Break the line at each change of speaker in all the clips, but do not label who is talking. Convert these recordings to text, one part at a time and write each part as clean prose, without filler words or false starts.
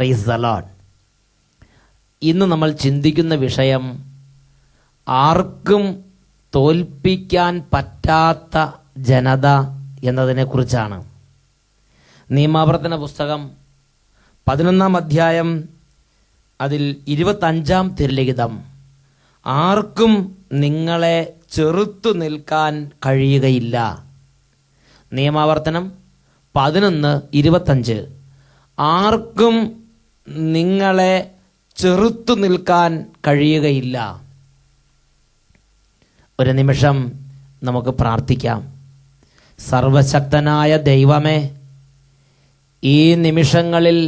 Price the Lord. ഇന്ന് നമ്മൾ ചിന്തിക്കുന്ന വിഷയം ആർക്കും തോൽപ്പിക്കാൻ പറ്റാത്ത ജനത എന്നതിനെക്കുറിച്ചാണ്. നിയമാവർത്തന പുസ്തകം 11-ാം അധ്യായം അതിൽ 25-ാം തിരുലിഖിതം, ആർക്കും നിങ്ങളെ ചെറുത്തു നിൽക്കാൻ കഴിയുകയില്ല. നിയമാവർത്തനം 11:25, ആർക്കും നിങ്ങളെ ചെറുത്തു നിൽക്കാൻ കഴിയുകയില്ല. ഒരു നിമിഷം നമുക്ക് പ്രാർത്ഥിക്കാം. സർവശക്തനായ ദൈവമേ, ഈ നിമിഷങ്ങളിൽ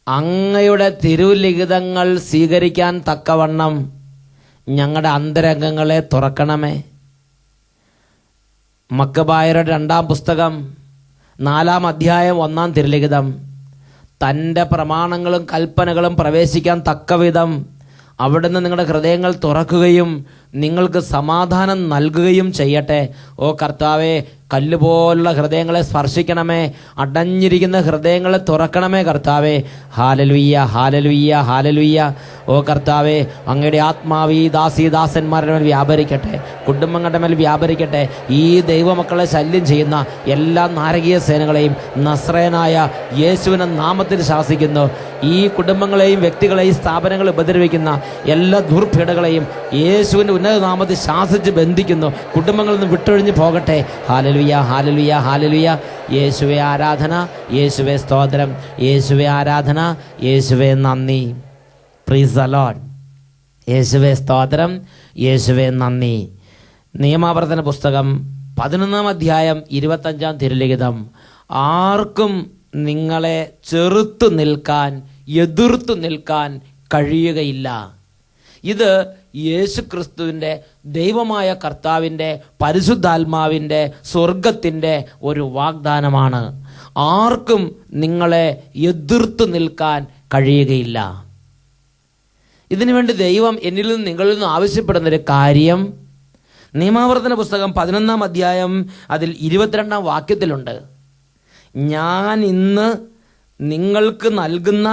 അങ്ങയുടെ തിരുലിഖിതങ്ങൾ സ്വീകരിക്കാൻ തക്കവണ്ണം ഞങ്ങളുടെ അന്തരംഗങ്ങളെ തുറക്കണമേ. മക്കബായരുടെ 2-ാം പുസ്തകം 4-ാം അധ്യായം 1-ാം തിരുലിഖിതം, തൻ്റെ പ്രമാണങ്ങളും കൽപ്പനകളും പ്രവേശിക്കാൻ തക്കവിധം അവിടുന്ന് നിങ്ങളുടെ ഹൃദയങ്ങൾ തുറക്കുകയും നിങ്ങൾക്ക് സമാധാനം നൽകുകയും ചെയ്യട്ടെ. ഓ കർത്താവേ, കല്ലുപോലുള്ള ഹൃദയങ്ങളെ സ്പർശിക്കണമേ, അടഞ്ഞിരിക്കുന്ന ഹൃദയങ്ങളെ തുറക്കണമേ കർത്താവേ. ഹാലലുയ്യ, ഹാലലുയ്യ, ഹാലലുയ്യ. ഓ കർത്താവേ, അങ്ങയുടെ ആത്മാവ് ഈ ദാസന്മാരുടെ മേൽ വ്യാപരിക്കട്ടെ, കുടുംബങ്ങളുടെ മേൽ വ്യാപരിക്കട്ടെ. ഈ ദൈവമക്കളെ ശല്യം ചെയ്യുന്ന എല്ലാ നാരകീയ സേനകളെയും നസ്രയനായ യേശുവിൻ്റെ നാമത്തിൽ ശാസിക്കുന്നു. ഈ കുടുംബങ്ങളെയും വ്യക്തികളെയും സ്ഥാപനങ്ങളെ ഉപദ്രവിക്കുന്ന എല്ലാ ദുർപീഡകളെയും യേശുവിൻ്റെ ഉന്നത നാമത്തിൽ ശാസിച്ച് ബന്ധിക്കുന്നു. കുടുംബങ്ങളിൽ നിന്ന് വിട്ടൊഴിഞ്ഞ് പോകട്ടെ. ഹാലലുയ, ഹാലലുയ, ഹാലലുയ. യേശുവേ ആരാധന, യേശുവേ സ്തോത്രം, യേശുവേ ആരാധന, യേശുവേ നന്ദി. Price the Lord. യേശുവേ സ്തോത്രം, യേശുവേ നന്ദി. നിയമാവർത്തന പുസ്തകം 11-ാം അധ്യായം 25-ാം തിരുലിഖിതം, ആർക്കും നിങ്ങളെ ചെറുത്തു നിൽക്കാൻ, എതിർത്തു നിൽക്കാൻ കഴിയുകയില്ല. ഇത് യേശുക്രിസ്തുവിൻ്റെ, ദൈവമായ കർത്താവിൻ്റെ, പരിശുദ്ധാത്മാവിൻ്റെ, സ്വർഗത്തിൻ്റെ ഒരു വാഗ്ദാനമാണ്. ആർക്കും നിങ്ങളെ എതിർത്തു നിൽക്കാൻ കഴിയുകയില്ല. ഇതിനുവേണ്ടി ദൈവം എന്നിൽ നിന്നും നിങ്ങളിൽ നിന്നും ആവശ്യപ്പെടുന്നൊരു കാര്യം നിയമാവർത്തന പുസ്തകം 11-ാം അധ്യായം അതിൽ 22-ാം വാക്യത്തിലുണ്ട്. ഞാൻ ഇന്ന് നിങ്ങൾക്ക് നൽകുന്ന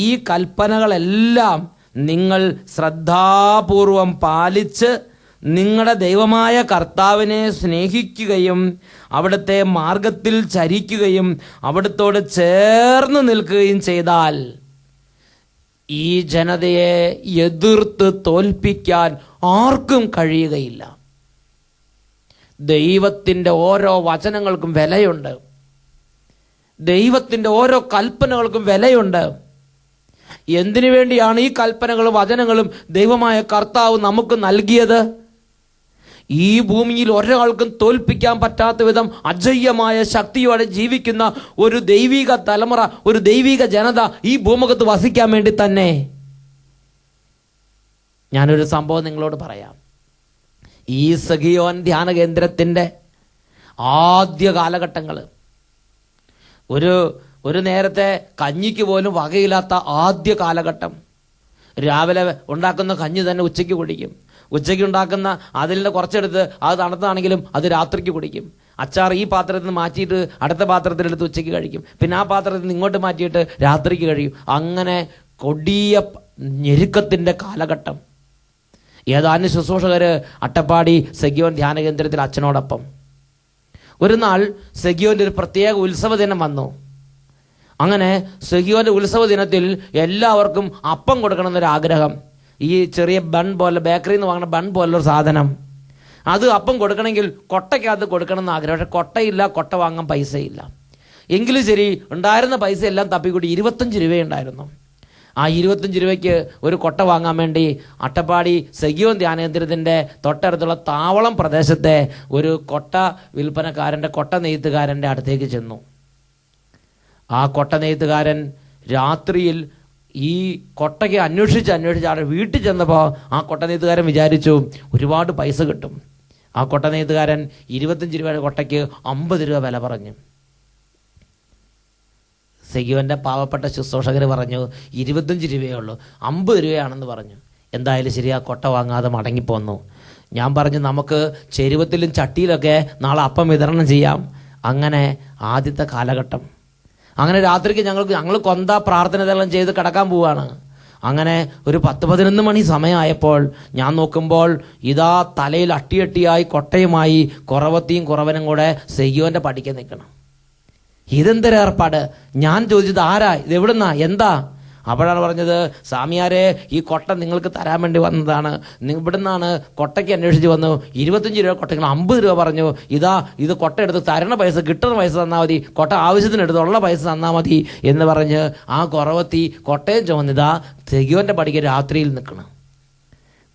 ഈ കൽപ്പനകളെല്ലാം നിങ്ങൾ ശ്രദ്ധാപൂർവം പാലിച്ച് നിങ്ങളുടെ ദൈവമായ കർത്താവിനെ സ്നേഹിക്കുകയും അവിടുത്തെ മാർഗത്തിൽ ചരിക്കുകയും അവിടുത്തോട് ചേർന്ന് നിൽക്കുകയും ചെയ്താൽ ഈ ജനതയെ എതിർത്ത് തോൽപ്പിക്കാൻ ആർക്കും കഴിയുകയില്ല. ദൈവത്തിൻ്റെ ഓരോ വചനങ്ങൾക്കും വിലയുണ്ട്. ദൈവത്തിൻ്റെ ഓരോ കൽപ്പനകൾക്കും വിലയുണ്ട്. എന്തിനു വേണ്ടിയാണ് ഈ കൽപ്പനകളും വചനങ്ങളും ദൈവമായ കർത്താവ് നമുക്ക് നൽകിയത്? ഈ ഭൂമിയിൽ ഒരാൾക്കും തോൽപ്പിക്കാൻ പറ്റാത്ത വിധം അജയ്യമായ ശക്തിയോടെ ജീവിക്കുന്ന ഒരു ദൈവിക തലമുറ, ഒരു ദൈവിക ജനത ഈ ഭൂമുഖത്ത് വസിക്കാൻ വേണ്ടി തന്നെ. ഞാനൊരു സംഭവം നിങ്ങളോട് പറയാം. ഈ സഗിയോൻ ധ്യാന കേന്ദ്രത്തിൻ്റെ ആദ്യ കാലഘട്ടങ്ങൾ, ഒരു നേരത്തെ കഞ്ഞിക്ക് പോലും വകയില്ലാത്ത ആദ്യ കാലഘട്ടം. രാവിലെ ഉണ്ടാക്കുന്ന കഞ്ഞി തന്നെ ഉച്ചയ്ക്ക് കുടിക്കും. ഉച്ചയ്ക്ക് ഉണ്ടാക്കുന്ന അതിൽ നിന്ന് കുറച്ചെടുത്ത് അത് തണുത്താണെങ്കിലും അത് രാത്രിക്ക് കുടിക്കും. അച്ചാർ ഈ പാത്രത്തിൽ നിന്ന് മാറ്റിയിട്ട് അടുത്ത പാത്രത്തിലെടുത്ത് ഉച്ചയ്ക്ക് കഴിക്കും. പിന്നെ ആ പാത്രത്തിൽ നിന്ന് ഇങ്ങോട്ട് മാറ്റിയിട്ട് രാത്രിക്ക് കഴിയും. അങ്ങനെ കൊടിയ ഞെരുക്കത്തിൻ്റെ കാലഘട്ടം. ഏതാനും ശുശ്രൂഷകർ അട്ടപ്പാടി സഗിയോൻ ധ്യാന കേന്ദ്രത്തിൽ അച്ഛനോടൊപ്പം. ഒരു നാൾ സഗിയോൻ്റെ ഒരു പ്രത്യേക ഉത്സവ ദിനം വന്നു. അങ്ങനെ സഗിയോൻ്റെ ഉത്സവ ദിനത്തിൽ എല്ലാവർക്കും അപ്പം കൊടുക്കണമെന്നൊരാഗ്രഹം. ഈ ചെറിയ ബൺ പോലെ, ബേക്കറിയിൽ നിന്ന് വാങ്ങുന്ന ബൺ പോലുള്ളൊരു സാധനം, അത് അപ്പം കൊടുക്കണമെങ്കിൽ കൊട്ടയ്ക്കകത്ത് കൊടുക്കണമെന്ന് ആഗ്രഹം. പക്ഷെ കൊട്ടയില്ല, കൊട്ട വാങ്ങാൻ പൈസയില്ല. എങ്കിലും ശരി, ഉണ്ടായിരുന്ന പൈസ എല്ലാം തപ്പിക്കൂടി 25 രൂപയുണ്ടായിരുന്നു. ആ 25 രൂപയ്ക്ക് ഒരു കൊട്ട വാങ്ങാൻ വേണ്ടി അട്ടപ്പാടി സഗിയോൻ ധ്യാനകേന്ദ്രത്തിൻ്റെ തൊട്ടടുത്തുള്ള താവളം പ്രദേശത്തെ ഒരു കൊട്ട വിൽപ്പനക്കാരൻ്റെ, കൊട്ട നെയ്ത്തുകാരൻ്റെ അടുത്തേക്ക് ചെന്നു. ആ കൊട്ട നെയ്ത്തുകാരൻ രാത്രിയിൽ ഈ കൊട്ടയ്ക്ക് അന്വേഷിച്ച് അവിടെ വീട്ടിൽ ചെന്നപ്പോൾ ആ കൊട്ട നെയ്ത്തുകാരൻ വിചാരിച്ചു ഒരുപാട് പൈസ കിട്ടും. ആ കൊട്ട നെയ്ത്തുകാരൻ 25 രൂപയുടെ കൊട്ടയ്ക്ക് 50 രൂപ വില പറഞ്ഞു. സഗിയോൻ്റെ പാവപ്പെട്ട ശുശ്രൂഷകർ പറഞ്ഞു 25 രൂപയേ ഉള്ളൂ, 50 രൂപയാണെന്ന് പറഞ്ഞു. എന്തായാലും ശരി, ആ കൊട്ട വാങ്ങാതെ മടങ്ങിപ്പോന്നു. ഞാൻ പറഞ്ഞു, നമുക്ക് ചെരുവത്തിലും ചട്ടിയിലൊക്കെ നാളെ അപ്പം വിതരണം ചെയ്യാം. അങ്ങനെ ആദ്യത്തെ കാലഘട്ടം. അങ്ങനെ രാത്രിക്ക് ഞങ്ങൾ കൊന്ത പ്രാർത്ഥന ഇതെല്ലാം ചെയ്ത് കിടക്കാൻ പോവുകയാണ്. അങ്ങനെ ഒരു 10-11 മണി സമയമായപ്പോൾ ഞാൻ നോക്കുമ്പോൾ ഇതാ തലയിൽ അട്ടിയട്ടിയായി കൊട്ടയുമായി കുറവത്തിയും കുറവനും കൂടെ സെയ്യോന്റെ പടിക്ക് നിൽക്കണം. ഇതെന്തൊരു ഏർപ്പാട്? ഞാൻ ചോദിച്ചത് ആരാ, ഇത് എവിടുന്നാ, എന്താ? അപ്പോഴാണ് പറഞ്ഞത്, സ്വാമിയാരെ ഈ കൊട്ട നിങ്ങൾക്ക് തരാൻ വേണ്ടി വന്നതാണ്. ഇവിടുന്നാണ് കൊട്ടയ്ക്ക് അന്വേഷിച്ച് വന്നു. 25 രൂപ കൊട്ടയ്ക്ക് 50 രൂപ പറഞ്ഞു. ഇത് കൊട്ട എടുത്ത് തരണ പൈസ, കിട്ടുന്ന പൈസ തന്നാൽ മതി, കൊട്ട ആവശ്യത്തിനെടുത്ത് ഉള്ള പൈസ തന്നാൽ മതി എന്ന് പറഞ്ഞ് ആ കുറവത്തി കൊട്ടയും ചുമന്നിതാ സെയ്യോന്റെ പടിക്ക് രാത്രിയിൽ നിൽക്കണം.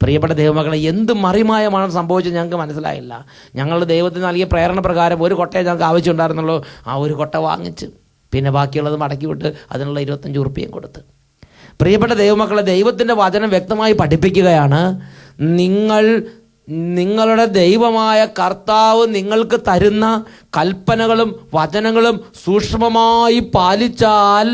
പ്രിയപ്പെട്ട ദൈവമക്കളെ, എന്ത് മറിമായമാണ് സംഭവിച്ചത് ഞങ്ങൾക്ക് മനസ്സിലായില്ല. ഞങ്ങളുടെ ദൈവത്തിന് നൽകിയ പ്രേരണ പ്രകാരം ഒരു കൊട്ടയെ ഞങ്ങൾക്ക് ആവശ്യമുണ്ടായിരുന്നുള്ളൂ. ആ ഒരു കൊട്ട വാങ്ങിച്ച് പിന്നെ ബാക്കിയുള്ളത് മടക്കി വിട്ട് അതിനുള്ള 25 ഉറുപ്പികയും കൊടുത്ത്. പ്രിയപ്പെട്ട ദൈവമക്കളെ, ദൈവത്തിൻ്റെ വചനം വ്യക്തമായി പഠിപ്പിക്കുകയാണ്, നിങ്ങളുടെ ദൈവമായ കർത്താവ് നിങ്ങൾക്ക് തരുന്ന കൽപ്പനകളും വചനങ്ങളും സൂക്ഷ്മമായി പാലിച്ചാൽ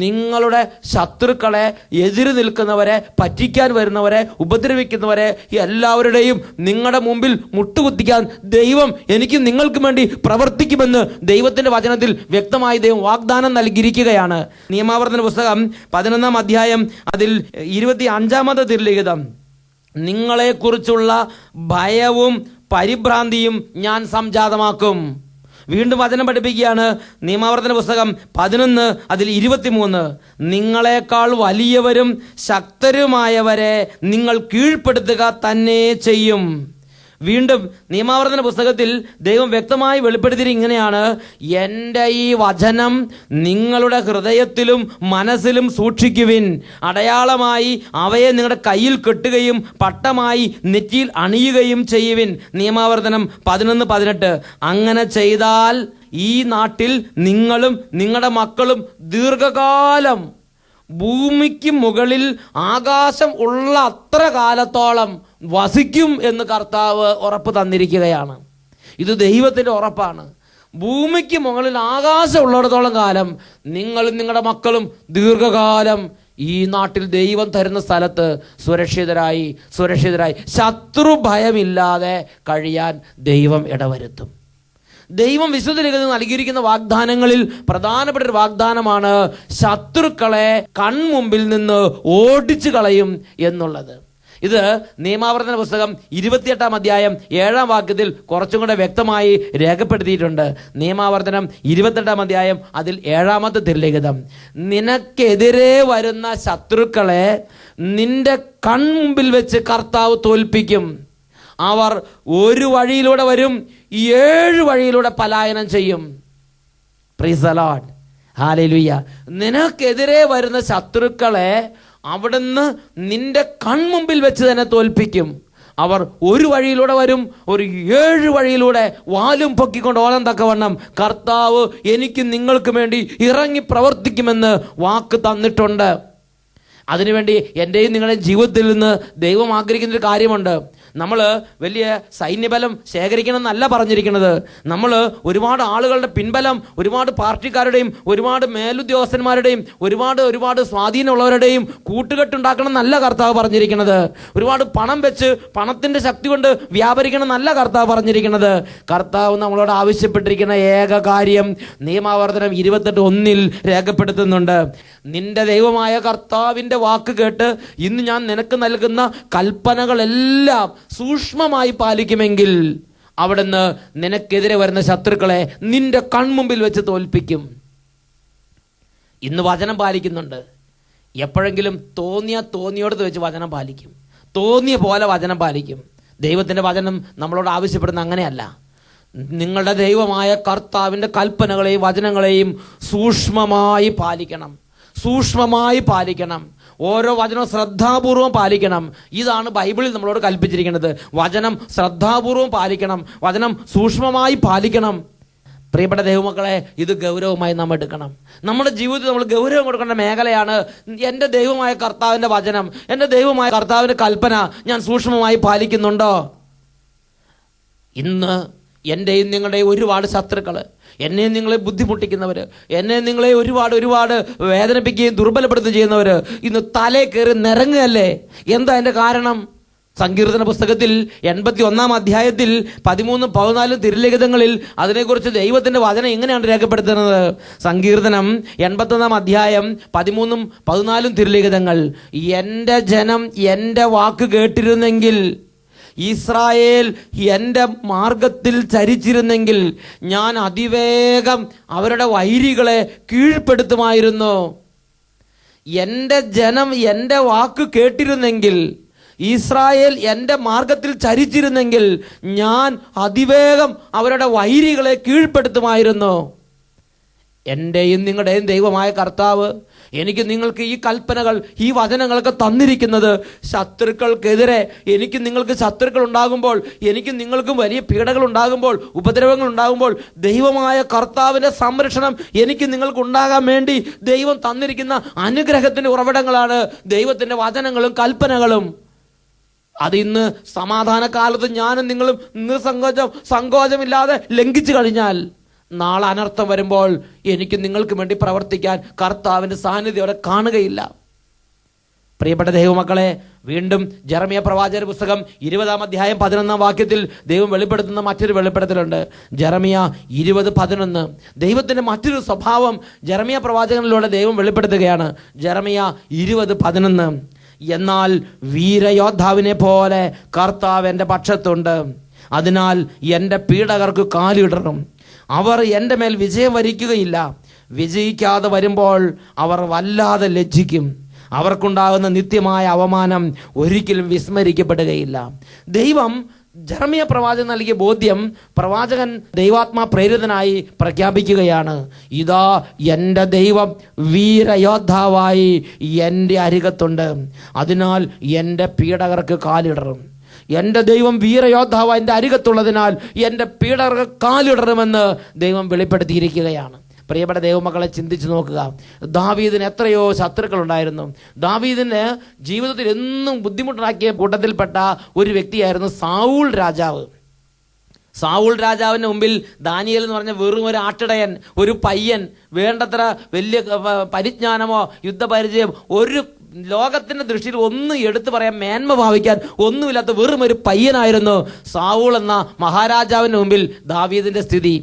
നിങ്ങളുടെ ശത്രുക്കളെ, എതിര് നിൽക്കുന്നവരെ, പറ്റിക്കാൻ വരുന്നവരെ, ഉപദ്രവിക്കുന്നവരെ എല്ലാവരുടെയും നിങ്ങളുടെ മുമ്പിൽ മുട്ടുകുത്തിക്കാൻ ദൈവം എനിക്കും നിങ്ങൾക്കും വേണ്ടി പ്രവർത്തിക്കുമെന്ന് ദൈവത്തിൻ്റെ വചനത്തിൽ വ്യക്തമായി ദൈവം വാഗ്ദാനം നൽകിയിരിക്കുകയാണ്. നിയമാവർത്തന പുസ്തകം 11-ാം അധ്യായം അതിൽ 25-ാമത്തെ തിരുലിഖിതം, നിങ്ങളെക്കുറിച്ചുള്ള ഭയവും പരിഭ്രാന്തിയും ഞാൻ സംജാതമാക്കും. വീണ്ടും വചനം പഠിപ്പിക്കുകയാണ്. നിയമാവർത്തന പുസ്തകം 11 അതിൽ 23, നിങ്ങളെക്കാൾ വലിയവരും ശക്തരുമായവരെ നിങ്ങൾ കീഴ്പ്പെടുത്തുക തന്നെ ചെയ്യും. വീണ്ടും നിയമാവർത്തന പുസ്തകത്തിൽ ദൈവം വ്യക്തമായി വെളിപ്പെടുത്തിയത് ഇങ്ങനെയാണ്, എൻ്റെ ഈ വചനം നിങ്ങളുടെ ഹൃദയത്തിലും മനസ്സിലും സൂക്ഷിക്കുവിൻ, അടയാളമായി അവയെ നിങ്ങളുടെ കയ്യിൽ കെട്ടുകയും പട്ടമായി നെറ്റിയിൽ അണിയുകയും ചെയ്യുവിൻ. നിയമാവർത്തനം 11:18. അങ്ങനെ ചെയ്താൽ ഈ നാട്ടിൽ നിങ്ങളും നിങ്ങളുടെ മക്കളും ദീർഘകാലം, ഭൂമിക്ക് മുകളിൽ ആകാശം ഉള്ള അത്ര കാലത്തോളം വസിക്കും എന്ന് കർത്താവ് ഉറപ്പ് തന്നിരിക്കുകയാണ്. ഇത് ദൈവത്തിൻ്റെ ഉറപ്പാണ്. ഭൂമിക്ക് മുകളിൽ ആകാശം ഉള്ളിടത്തോളം കാലം നിങ്ങളും നിങ്ങളുടെ മക്കളും ദീർഘകാലം ഈ നാട്ടിൽ ദൈവം തരുന്ന സ്ഥലത്ത് സുരക്ഷിതരായി ശത്രു ഭയമില്ലാതെ കഴിയാൻ ദൈവം ഇടവരുത്തും. ദൈവം വിശുദ്ധ ലിഖിതത്തിൽ നൽകിയിരിക്കുന്ന വാഗ്ദാനങ്ങളിൽ പ്രധാനപ്പെട്ട ഒരു വാഗ്ദാനമാണ് ശത്രുക്കളെ കൺമുമ്പിൽ നിന്ന് ഓടിച്ചു കളയും എന്നുള്ളത്. ഇത് നിയമാവർത്തന പുസ്തകം 28-ാം അധ്യായം 7-ാം വാക്യത്തിൽ കുറച്ചും കൂടെ വ്യക്തമായി രേഖപ്പെടുത്തിയിട്ടുണ്ട്. നിയമാവർത്തനം 28-ാം അധ്യായം അതിൽ 7-ാമത്തെ തിരുലിഖിതം, നിനക്കെതിരെ വരുന്ന ശത്രുക്കളെ നിന്റെ കൺമുമ്പിൽ വെച്ച് കർത്താവ് തോൽപ്പിക്കും. അവർ ഒരു വഴിയിലൂടെ വരും, 7 വഴിയിലൂടെ പലായനം ചെയ്യും. Praise the lord, hallelujah. നിനക്കെതിരെ വരുന്ന ശത്രുക്കളെ അവിടുന്ന് നിന്റെ കൺമുമ്പിൽ വെച്ച് തന്നെ തോൽപ്പിക്കും. അവർ ഒരു വഴിയിലൂടെ വരും, ഒരു 7 വഴിയിലൂടെ വാലും പൊക്കിക്കൊണ്ട് ഓളം തക്കവണ്ണം കർത്താവ് എനിക്കും നിങ്ങൾക്കും വേണ്ടി ഇറങ്ങി പ്രവർത്തിക്കുമെന്ന് വാക്ക് തന്നിട്ടുണ്ട്. അതിനുവേണ്ടി എൻ്റെയും നിങ്ങളുടെയും ജീവിതത്തിൽ നിന്ന് ദൈവം ആഗ്രഹിക്കുന്നൊരു കാര്യമുണ്ട്. നമ്മൾ വലിയ സൈന്യബലം ശേഖരിക്കണം എന്നല്ല പറഞ്ഞിരിക്കുന്നത്. നമ്മൾ ഒരുപാട് ആളുകളുടെ പിൻബലം, ഒരുപാട് പാർട്ടിക്കാരുടെയും ഒരുപാട് മേലുദ്യോഗസ്ഥന്മാരുടെയും ഒരുപാട് സ്വാധീനമുള്ളവരുടെയും കൂട്ടുകെട്ടുണ്ടാക്കണം എന്നല്ല കർത്താവ് പറഞ്ഞിരിക്കുന്നത്. ഒരുപാട് പണം വെച്ച് പണത്തിൻ്റെ ശക്തി കൊണ്ട് വ്യാപരിക്കണം എന്നല്ല കർത്താവ് പറഞ്ഞിരിക്കുന്നത്. കർത്താവ് നമ്മളോട് ആവശ്യപ്പെട്ടിരിക്കുന്ന ഏക കാര്യം നിയമാവർത്തനം 28:1 രേഖപ്പെടുത്തുന്നുണ്ട്. നിന്റെ ദൈവമായ കർത്താവിൻ്റെ വാക്ക് കേട്ട് ഇന്ന് ഞാൻ നിനക്ക് നൽകുന്ന കൽപ്പനകളെല്ലാം സൂക്ഷ്മമായി പാലിക്കുമെങ്കിൽ അവിടുന്ന് നിനക്കെതിരെ വരുന്ന ശത്രുക്കളെ നിന്റെ കൺമുമ്പിൽ വെച്ച് തോൽപ്പിക്കും. ഇന്ന് വചനം പാലിക്കുന്നുണ്ട്. എപ്പോഴെങ്കിലും തോന്നിയോടത്ത് വെച്ച് വചനം പാലിക്കും, തോന്നിയ പോലെ വചനം പാലിക്കും. ദൈവത്തിൻ്റെ വചനം നമ്മളോട് ആവശ്യപ്പെടുന്ന അങ്ങനെയല്ല. നിങ്ങളുടെ ദൈവമായ കർത്താവിൻ്റെ കൽപ്പനകളെയും വചനങ്ങളെയും സൂക്ഷ്മമായി പാലിക്കണം. ഓരോ വചനവും ശ്രദ്ധാപൂർവം പാലിക്കണം. ഇതാണ് ബൈബിളിൽ നമ്മളോട് കൽപ്പിച്ചിരിക്കുന്നത്. വചനം ശ്രദ്ധാപൂർവം പാലിക്കണം, വചനം സൂക്ഷ്മമായി പാലിക്കണം. പ്രിയപ്പെട്ട ദൈവമക്കളെ, ഇത് ഗൗരവമായി നാം എടുക്കണം. നമ്മുടെ ജീവിതത്തിൽ നമ്മൾ ഗൗരവം കൊടുക്കേണ്ട മേഖലയാണ് എൻ്റെ ദൈവമായ കർത്താവിൻ്റെ വചനം, എൻ്റെ ദൈവമായ കർത്താവിൻ്റെ കൽപ്പന ഞാൻ സൂക്ഷ്മമായി പാലിക്കുന്നുണ്ടോ? ഇന്ന് എൻ്റെയും നിങ്ങളുടെയും ഒരുപാട് ശത്രുക്കൾ, എന്നെയും നിങ്ങളെ ബുദ്ധിമുട്ടിക്കുന്നവർ, എന്നെ നിങ്ങളെ ഒരുപാട് വേദനിപ്പിക്കുകയും ദുർബലപ്പെടുത്തുകയും ചെയ്യുന്നവർ ഇന്ന് തലേ കയറി നിരങ്ങുകയല്ലേ. എന്താ അതിൻ്റെ കാരണം? സങ്കീർത്തന പുസ്തകത്തിൽ 81 അധ്യായത്തിൽ 13-14 തിരുലിഖിതങ്ങളിൽ അതിനെക്കുറിച്ച് ദൈവത്തിന്റെ വചനം ഇങ്ങനെയാണ് രേഖപ്പെടുത്തുന്നത്. സങ്കീർത്തനം 81 അധ്യായം 13-14 തിരുലിഖിതങ്ങൾ: എൻ്റെ ജനം എൻ്റെ വാക്ക് കേട്ടിരുന്നെങ്കിൽ, ഇസ്രായേൽ എൻ്റെ മാർഗത്തിൽ ചരിച്ചിരുന്നെങ്കിൽ, ഞാൻ അതിവേഗം അവരുടെ വൈരികളെ കീഴ്പ്പെടുത്തുമായിരുന്നു. എൻ്റെ ജനം എൻ്റെ വാക്ക് കേട്ടിരുന്നെങ്കിൽ, ഇസ്രായേൽ എൻ്റെ മാർഗത്തിൽ ചരിച്ചിരുന്നെങ്കിൽ, ഞാൻ അതിവേഗം അവരുടെ വൈരികളെ കീഴ്പ്പെടുത്തുമായിരുന്നു. എൻ്റെയും നിങ്ങളുടെയും ദൈവമായ കർത്താവ് എനിക്ക് നിങ്ങൾക്ക് ഈ കൽപ്പനകൾ, ഈ വചനങ്ങളൊക്കെ തന്നിരിക്കുന്നത് ശത്രുക്കൾക്കെതിരെ, എനിക്ക് നിങ്ങൾക്ക് ശത്രുക്കൾ ഉണ്ടാകുമ്പോൾ, എനിക്ക് നിങ്ങൾക്കും വലിയ പീഡകൾ ഉണ്ടാകുമ്പോൾ, ഉപദ്രവങ്ങൾ ഉണ്ടാകുമ്പോൾ, ദൈവമായ കർത്താവിൻ്റെ സംരക്ഷണം എനിക്ക് നിങ്ങൾക്ക് ഉണ്ടാകാൻ വേണ്ടി ദൈവം തന്നിരിക്കുന്ന അനുഗ്രഹത്തിൻ്റെ ഉറവിടങ്ങളാണ് ദൈവത്തിൻ്റെ വചനങ്ങളും കൽപ്പനകളും. അത് ഇന്ന് സമാധാനകാലത്ത് ഞാനും നിങ്ങളും സങ്കോചമില്ലാതെ ലംഘിച്ചു കഴിഞ്ഞാൽ, നാളെ അനർത്ഥം വരുമ്പോൾ എനിക്ക് നിങ്ങൾക്ക് വേണ്ടി പ്രവർത്തിക്കാൻ കർത്താവിൻ്റെ സാന്നിധ്യം അവിടെ കാണുകയില്ല. പ്രിയപ്പെട്ട ദൈവമക്കളെ, വീണ്ടും ജെറമ്യാ പ്രവാചക പുസ്തകം 20 അധ്യായം 11 വാക്യത്തിൽ ദൈവം വെളിപ്പെടുത്തുന്ന മറ്റൊരു വെളിപ്പെടുത്തലുണ്ട്. ജെറമ്യാ 20:11. ദൈവത്തിൻ്റെ മറ്റൊരു സ്വഭാവം ജെറമ്യാ പ്രവാചകനിലൂടെ ദൈവം വെളിപ്പെടുത്തുകയാണ്. ജെറമ്യാ 20:11: എന്നാൽ വീരയോദ്ധാവിനെ പോലെ കർത്താവ് എൻ്റെ പക്ഷത്തുണ്ട്, അതിനാൽ എൻ്റെ പീഡകർക്ക് കാലിടറും. അവർ എൻ്റെ മേൽ വിജയം വരിക്കുകയില്ല. വിജയിക്കാതെ വരുമ്പോൾ അവർ വല്ലാതെ ലജ്ജിക്കും. അവർക്കുണ്ടാകുന്ന നിത്യമായ അവമാനം ഒരിക്കലും വിസ്മരിക്കപ്പെടുകയില്ല. ദൈവം ജെറമ്യാ പ്രവാചകൻ നൽകിയ ബോധ്യം പ്രവാചകൻ ദൈവാത്മാ പ്രേരിതനായി പ്രഖ്യാപിക്കുകയാണ്. ഇതാ എൻ്റെ ദൈവം വീരയോദ്ധാവായി എൻ്റെ അരികത്തുണ്ട്, അതിനാൽ എൻ്റെ പീഡകർക്ക് കാലിടറും. എൻ്റെ ദൈവം വീരയോദ്ധാവായി എൻ്റെ അരികത്തുള്ളതിനാൽ എൻ്റെ പീഡകർക്ക് കാലിടറുമെന്ന് ദൈവം വെളിപ്പെടുത്തിയിരിക്കുകയാണ്. പ്രിയപ്പെട്ട ദൈവമക്കളെ, ചിന്തിച്ചു നോക്കുക. ദാവീദിന് എത്രയോ ശത്രുക്കളുണ്ടായിരുന്നു. ദാവീദിന് ജീവിതത്തിൽ എന്നും ബുദ്ധിമുട്ടുണ്ടാക്കിയ കൂട്ടത്തിൽപ്പെട്ട ഒരു വ്യക്തിയായിരുന്നു സാവൂൾ രാജാവ്. സാവൂൾ രാജാവിൻ്റെ മുമ്പിൽ ദാനിയേൽ എന്ന് പറഞ്ഞ വെറും ഒരു ആട്ടിടയൻ, ഒരു പയ്യൻ, വേണ്ടത്ര വലിയ പരിജ്ഞാനമോ യുദ്ധപരിചയം, ഒരു ലോകത്തിൻ്റെ ദൃഷ്ടിയിൽ ഒന്നും എടുത്തു പറയാൻ മേന്മ ഭാവിക്കാൻ ഒന്നുമില്ലാത്ത വെറും ഒരു പയ്യനായിരുന്നു സാവൂൾ എന്ന മഹാരാജാവിൻ്റെ മുമ്പിൽ ദാവീദിൻ്റെ സ്ഥിതി.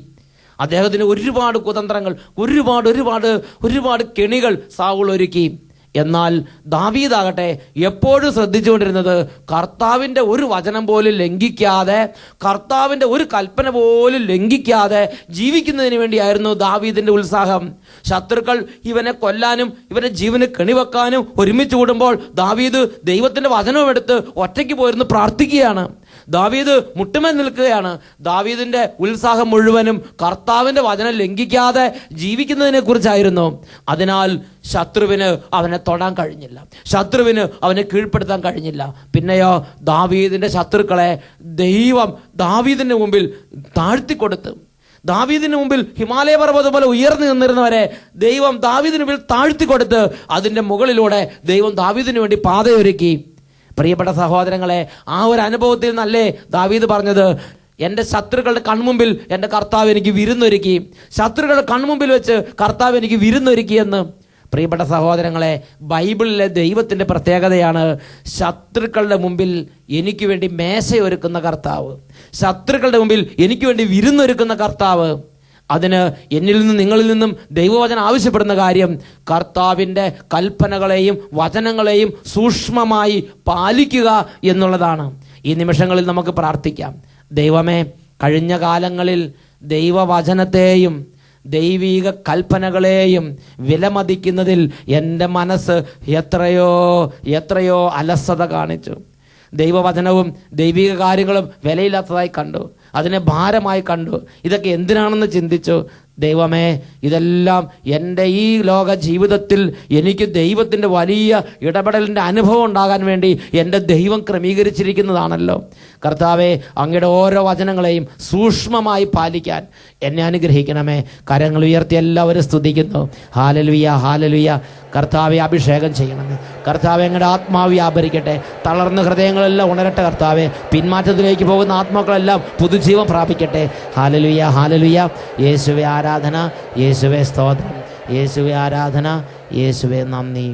അദ്ദേഹത്തിന് ഒരുപാട് കുതന്ത്രങ്ങൾ, ഒരുപാട് കെണികൾ സാവൂൾ ഒരുക്കി. എന്നാൽ ദാവീദാകട്ടെ എപ്പോഴും ശ്രദ്ധിച്ചുകൊണ്ടിരുന്നത് കർത്താവിൻ്റെ ഒരു വചനം പോലും ലംഘിക്കാതെ, കർത്താവിൻ്റെ ഒരു കൽപ്പന പോലും ലംഘിക്കാതെ ജീവിക്കുന്നതിന് വേണ്ടിയായിരുന്നു ദാവീദിൻ്റെ ഉത്സാഹം. ശത്രുക്കൾ ഇവനെ കൊല്ലാനും ഇവനെ ജീവന് കെണിവെക്കാനും ഒരുമിച്ച് കൂടുമ്പോൾ ദാവീദ് ദൈവത്തിൻ്റെ വചനവും എടുത്ത് ഒറ്റയ്ക്ക് പോയിരുന്ന് പ്രാർത്ഥിക്കുകയാണ്. ദാവീദ് മുട്ടുമേൽ നിൽക്കുകയാണ്. ദാവീദിൻ്റെ ഉത്സാഹം മുഴുവനും കർത്താവിൻ്റെ വചനം ലംഘിക്കാതെ ജീവിക്കുന്നതിനെ കുറിച്ചായിരുന്നു. അതിനാൽ ശത്രുവിന് അവനെ തൊടാൻ കഴിഞ്ഞില്ല, ശത്രുവിന് അവനെ കീഴ്പ്പെടുത്താൻ കഴിഞ്ഞില്ല. പിന്നെയോ ദാവീദിൻ്റെ ശത്രുക്കളെ ദൈവം ദാവീദിൻ്റെ മുമ്പിൽ താഴ്ത്തിക്കൊടുത്തു. ദാവീദിന് മുമ്പിൽ ഹിമാലയ പർവ്വതം പോലെ ഉയർന്നു നിന്നിരുന്നവരെ ദൈവം ദാവീദിന് മുമ്പിൽ താഴ്ത്തിക്കൊടുത്ത് അതിൻ്റെ മുകളിലൂടെ ദൈവം ദാവീദിന് വേണ്ടി പാതയൊരുക്കി. പ്രിയപ്പെട്ട സഹോദരങ്ങളെ, ആ ഒരു അനുഭവത്തിൽ നിന്നല്ലേ ദാവീദ് പറഞ്ഞത്, എൻ്റെ ശത്രുക്കളുടെ കൺമുമ്പിൽ എൻ്റെ കർത്താവ് എനിക്ക് വിരുന്നൊരുക്കി, ശത്രുക്കളുടെ കൺമുമ്പിൽ വെച്ച് കർത്താവ് എനിക്ക് വിരുന്നൊരുക്കിയെന്ന്. പ്രിയപ്പെട്ട സഹോദരങ്ങളെ, ബൈബിളിലെ ദൈവത്തിൻ്റെ പ്രത്യേകതയാണ് ശത്രുക്കളുടെ മുമ്പിൽ എനിക്ക് വേണ്ടി മേശയൊരുക്കുന്ന കർത്താവ്, ശത്രുക്കളുടെ മുമ്പിൽ എനിക്ക് വേണ്ടി വിരുന്നൊരുക്കുന്ന കർത്താവ്. അതിന് എന്നിൽ നിന്നും നിങ്ങളിൽ നിന്നും ദൈവവചനം ആവശ്യപ്പെടുന്ന കാര്യം കർത്താവിൻ്റെ കൽപ്പനകളെയും വചനങ്ങളെയും സൂക്ഷ്മമായി പാലിക്കുക എന്നുള്ളതാണ്. ഈ നിമിഷങ്ങളിൽ നമുക്ക് പ്രാർത്ഥിക്കാം. ദൈവമേ, കഴിഞ്ഞ കാലങ്ങളിൽ ദൈവവചനത്തെയും ദൈവിക കൽപ്പനകളെയും വിലമതിക്കുന്നതിൽ എൻ്റെ മനസ്സ് എത്രയോ അലസത കാണിച്ചു. ദൈവവചനവും ദൈവിക കാര്യങ്ങളും വിലയില്ലാത്തതായി കണ്ടു, അതിനെ ഭാരമായി കണ്ടു. ഇതൊക്കെ എന്തിനാണെന്ന് ചിന്തിച്ചു. ദൈവമേ, ഇതെല്ലാം എൻ്റെ ഈ ലോക ജീവിതത്തിൽ എനിക്ക് ദൈവത്തിൻ്റെ വലിയ ഇടപെടലിൻ്റെ അനുഭവം ഉണ്ടാകാൻ വേണ്ടി എൻ്റെ ദൈവം ക്രമീകരിച്ചിരിക്കുന്നതാണല്ലോ. കർത്താവെ, അങ്ങയുടെ ഓരോ വചനങ്ങളെയും സൂക്ഷ്മമായി പാലിക്കാൻ എന്നെ അനുഗ്രഹിക്കണമേ. കരങ്ങൾ ഉയർത്തി എല്ലാവരും സ്തുതിക്കുന്നു. ഹാലലുയ, ഹാലലുയ. കർത്താവെ, അഭിഷേകം ചെയ്യണമേ. കർത്താവെ, അങ്ങയുടെ ആത്മാവ് വ്യാപരിക്കട്ടെ. തളർന്ന ഹൃദയങ്ങളെല്ലാം ഉണരട്ടെ. കർത്താവെ, പിന്മാറ്റത്തിലേക്ക് പോകുന്ന ആത്മാക്കളെല്ലാം പുതുജീവൻ പ്രാപിക്കട്ടെ. ഹാലലുയ, ഹാലലുയ. യേശുവേ ആരാധന, യേശുവേ സ്തോത്രം, യേശുവേ ആരാധന, യേശുവേ നന്ദി.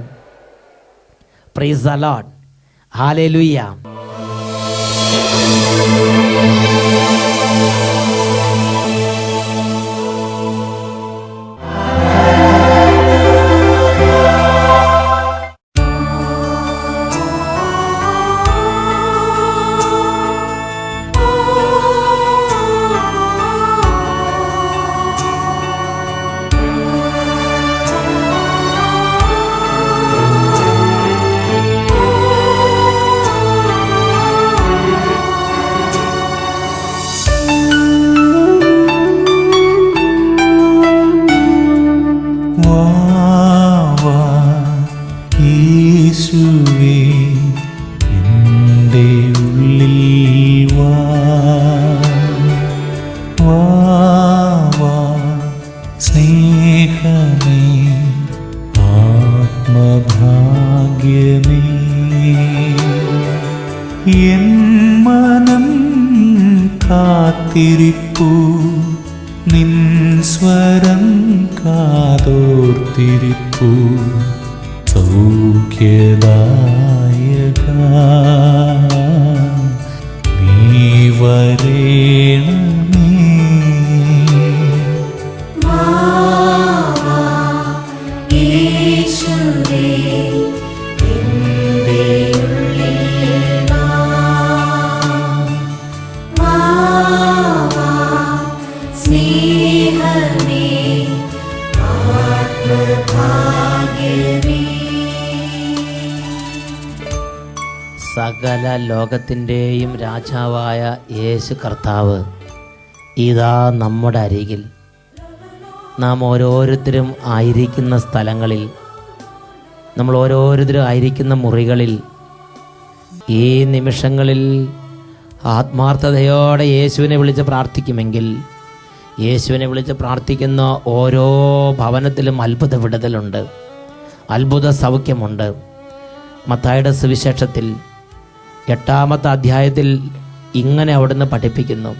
Price the lord. ഹല്ലേലൂയ.
കാത്തിരിപ്പൂ നിൻ സ്വരം കാതോർത്തിരിപ്പൂ സൗഖ്യദായക നീ വരേണമേ.
സകല ലോകത്തിൻ്റെയും രാജാവായ യേശു കർത്താവ് ഇതാ നമ്മുടെ അരികിൽ. നാം ഓരോരുത്തരും ആയിരിക്കുന്ന സ്ഥലങ്ങളിൽ, നമ്മൾ ഓരോരുത്തരും ആയിരിക്കുന്ന മുറികളിൽ ഈ നിമിഷങ്ങളിൽ ആത്മാർത്ഥതയോടെ യേശുവിനെ വിളിച്ച് പ്രാർത്ഥിക്കുമെങ്കിൽ, യേശുവിനെ വിളിച്ച് പ്രാർത്ഥിക്കുന്ന ഓരോ ഭവനത്തിലും അത്ഭുത വിടുതലുണ്ട്, അത്ഭുത സൗഖ്യമുണ്ട്. മത്തായിയുടെ സുവിശേഷത്തിൽ 8-ാമത്തെ അധ്യായത്തിൽ ഇങ്ങനെ അവിടുന്ന് പഠിപ്പിക്കുന്നു: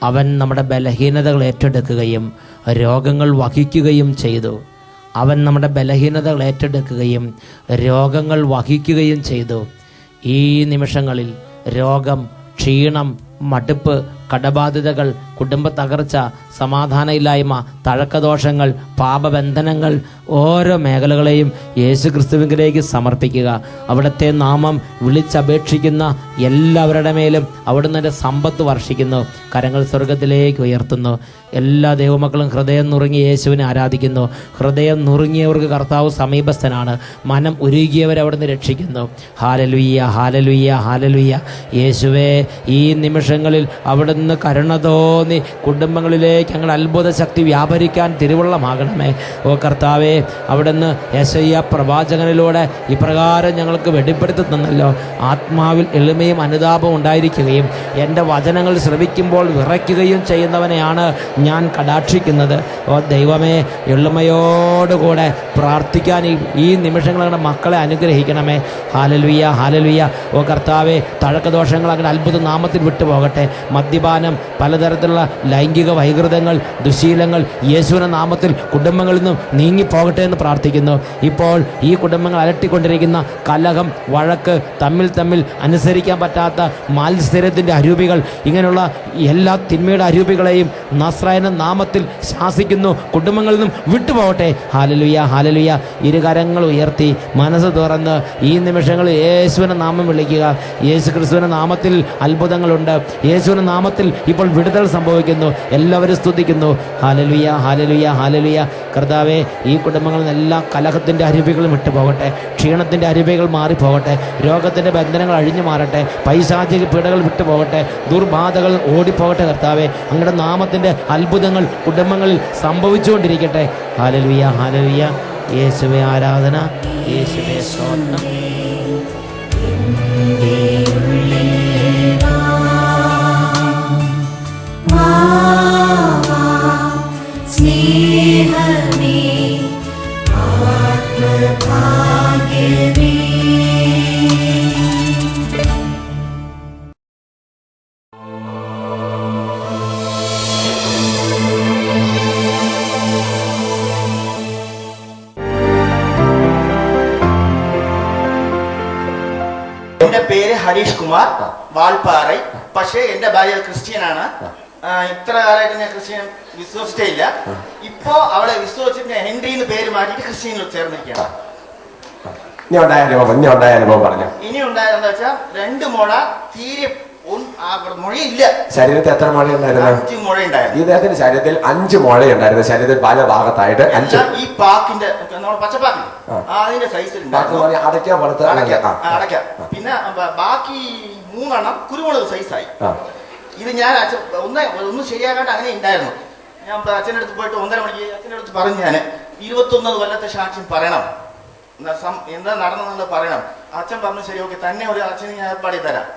അവൻ നമ്മുടെ ബലഹീനതകൾ ഏറ്റെടുക്കുകയും രോഗങ്ങൾ വഹിക്കുകയും ചെയ്തു. അവൻ നമ്മുടെ ബലഹീനതകൾ ഏറ്റെടുക്കുകയും രോഗങ്ങൾ വഹിക്കുകയും ചെയ്തു. ഈ നിമിഷങ്ങളിൽ രോഗം, ക്ഷീണം, മടുപ്പ്, കടബാധിതകൾ, കുടുംബ തകർച്ച, സമാധാനമില്ലായ്മ, തഴക്കദോഷങ്ങൾ, പാപബന്ധനങ്ങൾ, ഓരോ മേഖലകളെയും യേശു ക്രിസ്തുവിലേക്ക് സമർപ്പിക്കുക. അവിടുത്തെ നാമം വിളിച്ചപേക്ഷിക്കുന്ന എല്ലാവരുടെ മേലും അവിടുന്ന് സമ്പത്ത് വർഷിക്കുന്നു. കരങ്ങൾ സ്വർഗത്തിലേക്ക് ഉയർത്തുന്നു. എല്ലാ ദൈവമക്കളും ഹൃദയം നുറുങ്ങി യേശുവിനെ ആരാധിക്കുന്നു. ഹൃദയം നുറുങ്ങിയവർക്ക് കർത്താവ് സമീപസ്ഥനാണ്. മനം ഉരുകിയവരെ അവിടുന്ന് രക്ഷിക്കുന്നു. ഹാലലുയ്യ, ഹാലലുയ്യ, ഹാലലുയ്യ. യേശുവേ, ഈ നിമിഷങ്ങളിൽ അവിടുന്ന് കരുണ തോന്നി കുടുംബങ്ങളിലേക്ക് ഞങ്ങൾ അത്ഭുത ശക്തി വ്യാപരിക്കാൻ തിരുവുള്ളമാകണമേ. ഓ കർത്താവേ, അവിടുന്ന് യെശയ്യാ പ്രവാചകനിലൂടെ ഇപ്രകാരം ഞങ്ങൾക്ക് വെളിപ്പെടുത്തി തന്നല്ലോ: ആത്മാവിൽ എളിമയും അനുതാപവും ഉണ്ടായിരിക്കുകയും എൻ്റെ വചനങ്ങൾ ശ്രവിക്കുമ്പോൾ വിറയ്ക്കുകയും ചെയ്യുന്നവനെയാണ് ഞാൻ കടാക്ഷിക്കുന്നത്. ഓ ദൈവമേ, എളിമയോടുകൂടെ പ്രാർത്ഥിക്കാൻ ഈ നിമിഷങ്ങളുടെ മക്കളെ അനുഗ്രഹിക്കണമേ. ഹാലലുയ്യ, ഹാലലുയ്യ. ഓ കർത്താവേ, തഴക്കദോഷങ്ങൾ അങ്ങനെ അത്ഭുത നാമത്തിൽ വിട്ടുപോകട്ടെ. മദ്യപാനം, പലതരത്തിലുള്ള ലൈംഗിക വൈകൃതങ്ങൾ, ദുശീലങ്ങൾ യേശുവിന്റെ നാമത്തിൽ കുടുംബങ്ങളിൽ നിന്നും നീങ്ങിപ്പോകട്ടെ എന്ന് പ്രാർത്ഥിക്കുന്നു. ഇപ്പോൾ ഈ കുടുംബങ്ങൾ അലട്ടിക്കൊണ്ടിരിക്കുന്ന കലഹം, വഴക്ക്, തമ്മിൽ അനുസരിക്കാൻ പറ്റാത്ത മാത്സര്യത്തിൻ്റെ അരൂപികൾ, ഇങ്ങനെയുള്ള എല്ലാ തിന്മയുടെ അരൂപികളെയും നസ്രായന നാമത്തിൽ ശാസിക്കുന്നു. കുടുംബങ്ങളിൽ നിന്നും വിട്ടുപോകട്ടെ. ഹാലലുയ്യ, ഹാലലുയ്യ. ഇരുകരങ്ങൾ ഉയർത്തി മനസ്സ് തുറന്ന് ഈ നിമിഷങ്ങളിൽ യേശുവിൻ്റെ നാമം വിളിക്കുക. യേശു ക്രിസ്തുവിൻ്റെ നാമത്തിൽ അത്ഭുതങ്ങളുണ്ട്. യേശുവിൻ്റെ നാമത്തിൽ ഇപ്പോൾ വിടുതൽ സംഭവിക്കുന്നു. എല്ലാവരും സ്തുതിക്കുന്നു. ഹാലലുയ്യ, ഹാലലുയ്യ, ഹാലലുയ്യ. കർത്താവേ, ഈ കുടുംബങ്ങളിൽ നിന്നെല്ലാം കലഹത്തിൻ്റെ അരുവികളും വിട്ടുപോകട്ടെ. ക്ഷീണത്തിൻ്റെ അരുവികൾ മാറിപ്പോകട്ടെ. രോഗത്തിൻ്റെ ബന്ധനങ്ങൾ അഴിഞ്ഞു മാറട്ടെ. പൈശാചിക പീഡകൾ വിട്ടുപോകട്ടെ. ദുർബാധകൾ ഓടിപ്പോകട്ടെ. കർത്താവേ, അങ്ങയുടെ നാമത്തിൻ്റെ അത്ഭുതങ്ങൾ കുടുംബങ്ങളിൽ സംഭവിച്ചുകൊണ്ടിരിക്കട്ടെ. ഹാലലുയ്യ, ഹാലലുയ്യ. യേശുവേ ആരാധന, യേശുവേ സ്തോത്രം.
എന്റെ പേര് ഹരീഷ് കുമാർ. വാൾപ്പാറ. പക്ഷേ എന്റെ ഭാര്യ ക്രിസ്ത്യനാണ്. ഇത്ര കാലമായിട്ട് ഞാൻ ക്രിസ്ത്യൻ വിശ്വസിച്ചേ ഇല്ല. ഇപ്പോ അവളെ വിശ്വസിച്ചിട്ട് ഹെൻറി എന്ന് പേര് മാറ്റിയിട്ട് ക്രിസ്ത്യനിൽ ചേർന്നിരിക്കുകയാണ്.
ഇനി ഉണ്ടായ അനുഭവം പറഞ്ഞു.
ഇനി ഉണ്ടായതെന്ന് വെച്ചാൽ 2 മുഴ തീരെ മുഴയില്ല.
ശരീരത്തിൽ എത്ര മുഴ ഉണ്ടായിരുന്നു?
5 മുഴ ഉണ്ടായിരുന്നു.
ഇദ്ദേഹത്തിന്റെ ശരീരത്തിൽ 5 മുഴ ഉണ്ടായിരുന്നു. ശരീരത്തിൽ പല ഭാഗത്തായിട്ട് 5.
ഈ പാക്കിന്റെ പച്ചപ്പാക്കിൽ അതിന്റെ സൈസിൽ അടയ്ക്ക. പിന്നെ ബാക്കി 3 എണ്ണം കുരുമുളക് സൈസായി. ഇത് ഞാൻ ഒന്ന് ശരിയാക്കാണ്ട് അങ്ങനെ ഉണ്ടായിരുന്നു. ഞാൻ അച്ഛൻ്റെ അടുത്ത് പോയിട്ട് 1:30 മണിക്ക് അച്ഛൻ്റെ അടുത്ത് പറഞ്ഞു, ഞാൻ 21 കൊല്ലത്തെ സാക്ഷ്യം പറയണം, എന്താ നടന്നെന്നുള്ളത് പറയണം. അച്ഛൻ പറഞ്ഞു ശരി ഓക്കെ, തന്നെ ഒരു അച്ഛന് ഞാൻ ഏർപ്പാടി തരാം,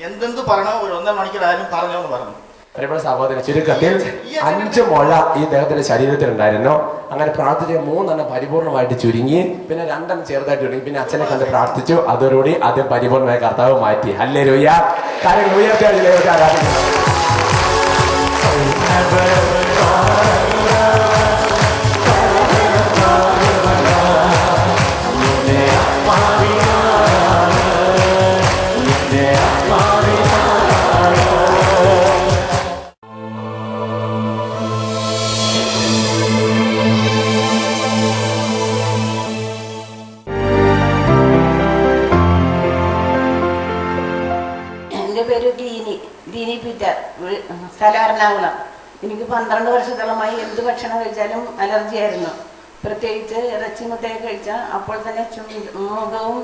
എന്തെന്ത് പറയണോ ഒരു 1:30 മണിക്കൂറായാലും പറഞ്ഞോ എന്ന് പറഞ്ഞു.
സഹോദരൻ, ചുരുക്കത്തിൽ 5 മുഴ ഈ ദേഹത്തിന്റെ ശരീരത്തിൽ ഉണ്ടായിരുന്നു. അങ്ങനെ പ്രാർത്ഥിച്ച് 3 എണ്ണം പരിപൂർണമായിട്ട് ചുരുങ്ങി, പിന്നെ 2 എണ്ണം ചെറുതായിട്ട് ചുരുങ്ങി. പിന്നെ അച്ഛനെ കണ്ട് പ്രാർത്ഥിച്ചു. അതോടുകൂടി ആദ്യം പരിപൂർണമായ കർത്താവ് മാറ്റി. ഹല്ലേലൂയ. കാര്യങ്ങൾ ഉയർത്തി ആരാധിക്കുന്നു.
സ്ഥലം എറണാകുളം. എനിക്ക് 12 വർഷത്തോളമായി എന്ത് ഭക്ഷണം കഴിച്ചാലും അലർജി ആയിരുന്നു. പ്രത്യേകിച്ച് ഇറച്ചി മുട്ടയൊക്കെ കഴിച്ചാൽ അപ്പോൾ തന്നെ മുഖവും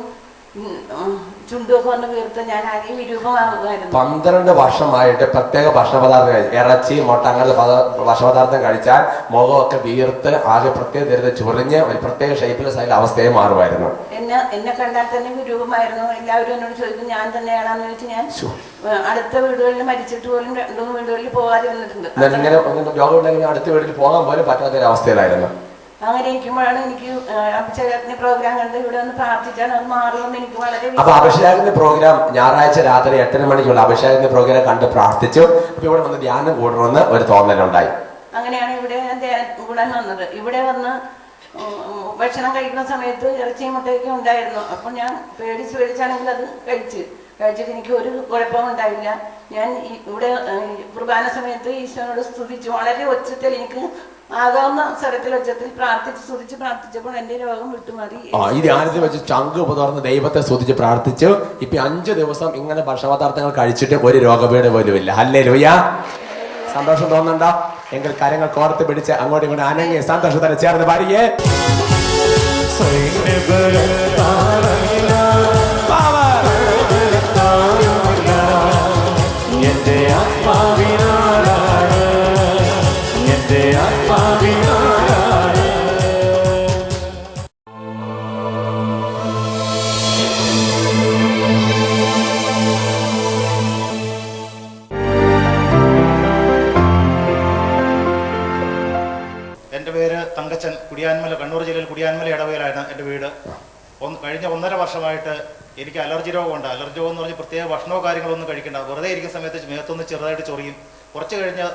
ചുണ്ടുമൊക്കെ വന്ന് വീർത്ത് ഞാൻ ആകെ വിരൂപമാകുമായിരുന്നു.
12 വർഷമായിട്ട് പ്രത്യേക ഭക്ഷണപദാർത്ഥം കഴിച്ചു, ഇറച്ചി മുട്ട അങ്ങനത്തെ ഭക്ഷണപദാർത്ഥം കഴിച്ചാൽ മുഖമൊക്കെ വീർത്ത് ആകെ പ്രത്യേക തരത്തിൽ ചുറിഞ്ഞ് ഒരു പ്രത്യേക ഷേപ്പിലെ സൈഡിൽ അവസ്ഥയെ മാറുമായിരുന്നു.
എന്നെ കണ്ടാൽ തന്നെ വിരൂപമായിരുന്നു. എല്ലാവരും എന്നോട് ചോദിക്കും ഞാൻ തന്നെയാണെന്ന് ചോദിച്ചു. ഞാൻ അടുത്ത വീടുകളിൽ മരിച്ചിട്ട് പോലും 2-3 വീടുകളിൽ പോകാതെ വന്നിട്ടുണ്ട്.
ഇങ്ങനെ രോഗം ഉണ്ടെങ്കിൽ അടുത്ത വീട്ടിൽ പോകാൻ പോലും പറ്റാത്തൊരവസ്ഥയിലായിരുന്നു.
അങ്ങനെ ഇരിക്കുമ്പോഴാണ് എനിക്ക് അഭിഷേകത്തിന് പ്രോഗ്രാം കണ്ട് ഇവിടെ ഒന്ന് പ്രാർത്ഥിച്ചാൽ അത് മാറുമെന്ന് എനിക്ക് വളരെ.
അപ്പൊ അഭിഷേകത്തിന്റെ പ്രോഗ്രാം ഞായറാഴ്ച രാത്രി 8 മണിക്കുള്ള അഭിഷേകത്തിന്റെ പ്രോഗ്രാം കണ്ട് പ്രാർത്ഥിച്ചു. അപ്പൊ ഇവിടെ വന്ന് ധ്യാനം കൂടണമെന്ന് ഒരു തോന്നലുണ്ടായി.
അങ്ങനെയാണ് ഇവിടെ കൂടാൻ വന്നത്. ഇവിടെ വന്ന് ഭക്ഷണം കഴിക്കുന്ന സമയത്ത് ഇറച്ചിയും മുട്ടയൊക്കെ ഉണ്ടായിരുന്നു. അപ്പോൾ ഞാൻ പേടിച്ചാണെങ്കിൽ അത് കഴിച്ചിട്ട് എനിക്ക് ഒരു കുഴപ്പവും ഉണ്ടായില്ല. ഞാൻ ഇവിടെ കുർബാന സമയത്ത് ഈശോനോട് സ്തുതിച്ചു. വളരെ ഒച്ചത്തിൽ എനിക്ക് ആകാവുന്ന സ്ഥലത്തിൽ ഒച്ചത്തിൽ പ്രാർത്ഥിച്ചപ്പോൾ എന്റെ രോഗം വിട്ടുമാറി.
ഈ ധ്യാനത്തിൽ വെച്ച് ചങ്ക് തുറന്ന് ദൈവത്തെ സ്തുതിച്ച് പ്രാർത്ഥിച്ചു. ഇപ്പൊ 5 ദിവസം ഇങ്ങനെ ഭക്ഷണപദാർത്ഥങ്ങൾ കഴിച്ചിട്ട് ഒരു രോഗപീഠ പോലും ഇല്ല. ഹല്ലേലൂയ. സന്തോഷം തോന്നണ്ടോ? എങ്കിൽ കരങ്ങൾ കോർത്ത് പിടിച്ച് അങ്ങോട്ടും ഇങ്ങോട്ട് അനങ്ങി സന്തോഷത്തോടെ ചേർന്ന് പാടിയേ. എന്റെ ആത്മാവിനാലാണ്, എന്റെ ആത്മാവിനാലാണ്.
എൻ്റെ പേര് തങ്കച്ചൻ. കുടിയാൻമല, കണ്ണൂർ ജില്ലയിൽ കുടിയാൻമല ഇടവയിലാണ് എൻ്റെ വീട്. കഴിഞ്ഞ 1.5 വർഷമായിട്ട് എനിക്ക് അലർജി രോഗമുണ്ട്. അലർജി രോഗം എന്ന് പറഞ്ഞാൽ പ്രത്യേക ഭക്ഷണമോ കാര്യങ്ങളൊന്നും കഴിക്കേണ്ട. വെറുതെ ഇരിക്കുന്ന സമയത്ത് മേത്തൊന്ന് ചെറുതായിട്ട് ചൊറിയും. കുറച്ച് കഴിഞ്ഞ്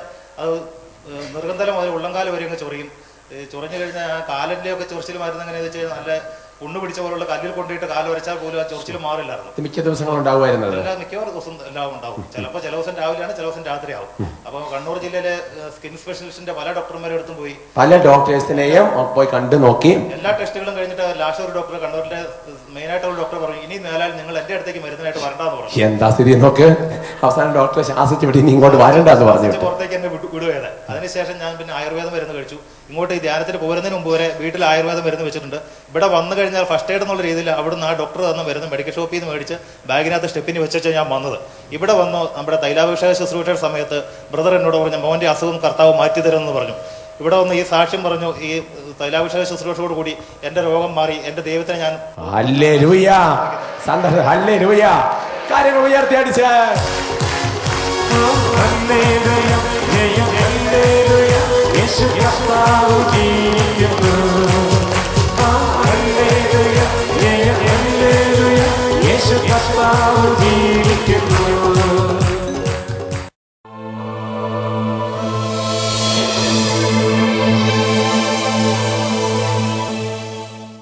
അത് നിർഗന്ധല മുതൽ ഉള്ളംകാലം വരെ അങ്ങ് ചൊറിയും. ചൊറിഞ്ഞു കഴിഞ്ഞാൽ കാലിൻ്റെയൊക്കെ ചൊറിച്ചിൽ മരുന്ന് എങ്ങനെയാണെന്ന് വെച്ചാൽ നല്ല പുണ്ണ് പിടിച്ച പോലുള്ള കല്ലിൽ കൊണ്ടിട്ട് കാല് വരച്ചാൽ പോലും ആ ചൊറിച്ചിൽ മാറില്ലായിരുന്നു.
മിക്ക ദിവസങ്ങളും ഉണ്ടാവുമായിരുന്നത്.
മിക്കവാറും ദിവസം എല്ലാം ഉണ്ടാവും. ചില ദിവസം രാവിലെയാണ്, ചില ദിവസം രാത്രിയാവും. അപ്പോൾ കണ്ണൂർ ജില്ലയിലെ സ്കിൻ സ്പെഷ്യലിസ്റ്റിന്റെ പല ഡോക്ടർമാരുടെ അടുത്തും പോയി, പല
ഡോക്ടേഴ്സിനെയും പോയി കണ്ടു നോക്കി.
എല്ലാ ടെസ്റ്റുകളും കഴിഞ്ഞിട്ട് ലാസ്റ്റ് ഒരു ഡോക്ടർ, കണ്ണൂരിന്റെ മെയിനായിട്ടുള്ള ഡോക്ടർ പറഞ്ഞു, ഇനി മേലാൽ നിങ്ങൾ എന്റെ അടുത്തേക്ക് മരുന്നിനായിട്ട് വരണ്ടെന്ന് പറഞ്ഞു.
എന്താ സ്ഥിതി നോക്ക്. അവസാനം ഡോക്ടറെ ശാസിച്ച് വിട്ട് ഇനി ഇങ്ങോട്ട് വരണ്ടെന്ന് പറഞ്ഞു.
പുറത്തേക്ക് എന്നെ വിടുകയാണ്. അതിനുശേഷം ഞാൻ പിന്നെ ആയുർവേദം മരുന്ന് കഴിച്ചു. ഇങ്ങോട്ട് ഈ ധ്യാനത്തിന് പോരുന്നതിന് മുമ്പ് വരെ വീട്ടിൽ ആയുർവേദം മരുന്ന് വെച്ചിട്ടുണ്ട്. ഇവിടെ വന്നു കഴിഞ്ഞാൽ ഫസ്റ്റ് എയ്ഡ് എന്നുള്ള രീതിയിൽ അവിടുന്ന് ആ ഡോക്ടർ തന്ന മരുന്ന് മെഡിക്കൽ ഷോപ്പിൽ നിന്ന് മേടിച്ച് ബാഗിനകത്ത് സ്റ്റെപ്പിന് വെച്ചാൽ ഞാൻ വന്നത്. ഇവിടെ വന്നു നമ്മുടെ തൈലാഭിഷേക ശുശ്രൂഷയുടെ സമയത്ത് ബ്രദർ എന്നോട് പറഞ്ഞു, മോൻ്റെ അസുഖം കർത്താവ് മാറ്റി തരുമെന്ന് പറഞ്ഞു. ഇവിടെ വന്ന് ഈ സാക്ഷ്യം പറഞ്ഞു. ഈ തൈലാഭിഷേക ശുശ്രൂഷയോട് കൂടി എന്റെ രോഗം മാറി. എന്റെ ദൈവത്തെ ഞാൻ
കാര്യങ്ങൾ ഉയർത്തി അടിച്ച് യേശു